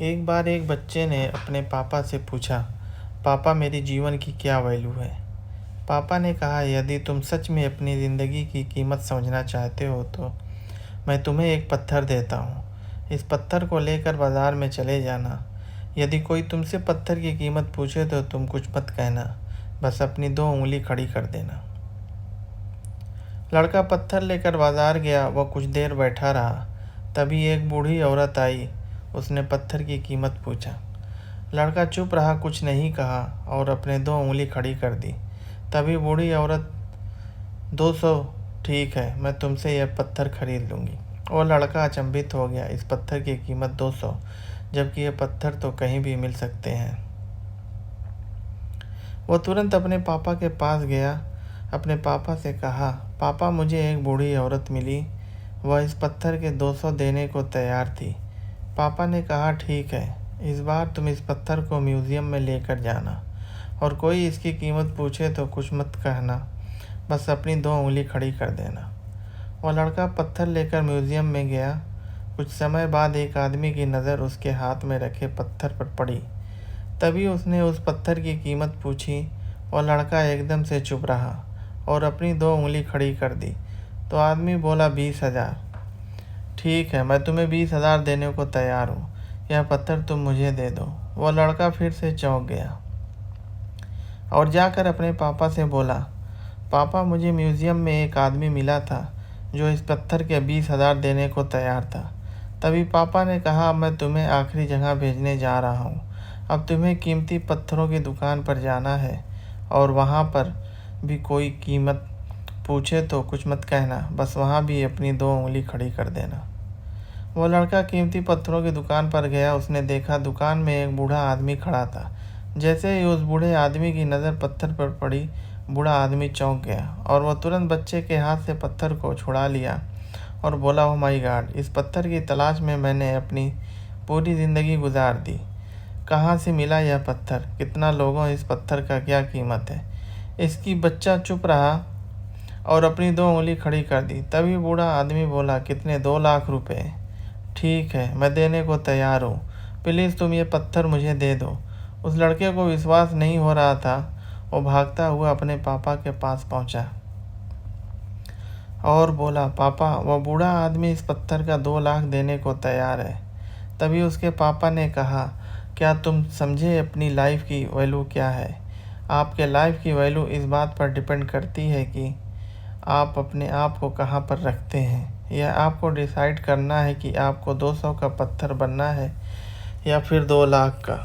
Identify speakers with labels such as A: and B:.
A: एक बार एक बच्चे ने अपने पापा से पूछा, पापा मेरी जीवन की क्या वैल्यू है। पापा ने कहा, यदि तुम सच में अपनी ज़िंदगी की कीमत समझना चाहते हो तो मैं तुम्हें एक पत्थर देता हूँ। इस पत्थर को लेकर बाज़ार में चले जाना। यदि कोई तुमसे पत्थर की कीमत पूछे तो तुम कुछ मत कहना, बस अपनी 2 उँगली खड़ी कर देना। लड़का पत्थर लेकर बाज़ार गया। वह कुछ देर बैठा रहा। तभी एक बूढ़ी औरत आई। उसने पत्थर की कीमत पूछा। लड़का चुप रहा, कुछ नहीं कहा और अपने 2 उँगली खड़ी कर दी। तभी बूढ़ी औरत, 200 ठीक है, मैं तुमसे यह पत्थर खरीद लूँगी। और लड़का अचंभित हो गया, इस पत्थर की कीमत 200, जबकि यह पत्थर तो कहीं भी मिल सकते हैं। वो तुरंत अपने पापा के पास गया। अपने पापा से कहा, पापा मुझे एक बूढ़ी औरत मिली, वह इस पत्थर के 200 देने को तैयार थी। पापा ने कहा, ठीक है, इस बार तुम इस पत्थर को म्यूज़ियम में लेकर जाना और कोई इसकी कीमत पूछे तो कुछ मत कहना, बस अपनी 2 उँगली खड़ी कर देना। वह लड़का पत्थर लेकर म्यूज़ियम में गया। कुछ समय बाद एक आदमी की नज़र उसके हाथ में रखे पत्थर पर पड़ी। तभी उसने उस पत्थर की कीमत पूछी और लड़का एकदम से चुप रहा और अपनी 2 उँगली खड़ी कर दी। तो आदमी बोला, 20,000 ठीक है, मैं तुम्हें 20,000 देने को तैयार हूँ। यह पत्थर तुम मुझे दे दो। वह लड़का फिर से चौंक गया और जाकर अपने पापा से बोला, पापा मुझे म्यूज़ियम में एक आदमी मिला था जो इस पत्थर के 20,000 देने को तैयार था। तभी पापा ने कहा, मैं तुम्हें आखिरी जगह भेजने जा रहा हूँ। अब तुम्हें कीमती पत्थरों की दुकान पर जाना है और वहाँ पर भी कोई कीमत पूछे तो कुछ मत कहना, बस वहाँ भी अपनी 2 उँगली खड़ी कर देना। वो लड़का कीमती पत्थरों की दुकान पर गया। उसने देखा दुकान में एक बूढ़ा आदमी खड़ा था। जैसे ही उस बूढ़े आदमी की नज़र पत्थर पर पड़ी, बूढ़ा आदमी चौंक गया और वह तुरंत बच्चे के हाथ से पत्थर को छुड़ा लिया और बोला, ओह माय गॉड, इस पत्थर की तलाश में मैंने अपनी पूरी ज़िंदगी गुजार दी। कहाँ से मिला यह पत्थर? कितना लोगों इस पत्थर का क्या कीमत है? इसकी बच्चा चुप रहा और अपनी 2 उँगली खड़ी कर दी। तभी बूढ़ा आदमी बोला, कितने? 2 लाख रुपए। ठीक है, मैं देने को तैयार हूँ। प्लीज़ तुम ये पत्थर मुझे दे दो। उस लड़के को विश्वास नहीं हो रहा था। वो भागता हुआ अपने पापा के पास पहुँचा और बोला, पापा वह बूढ़ा आदमी इस पत्थर का 2 लाख देने को तैयार है। तभी उसके पापा ने कहा, क्या तुम समझे अपनी लाइफ की वैल्यू क्या है? आपके लाइफ की वैल्यू इस बात पर डिपेंड करती है कि आप अपने आप को कहाँ पर रखते हैं। यह आपको डिसाइड करना है कि आपको 200 का पत्थर बनना है या फिर 2 लाख का।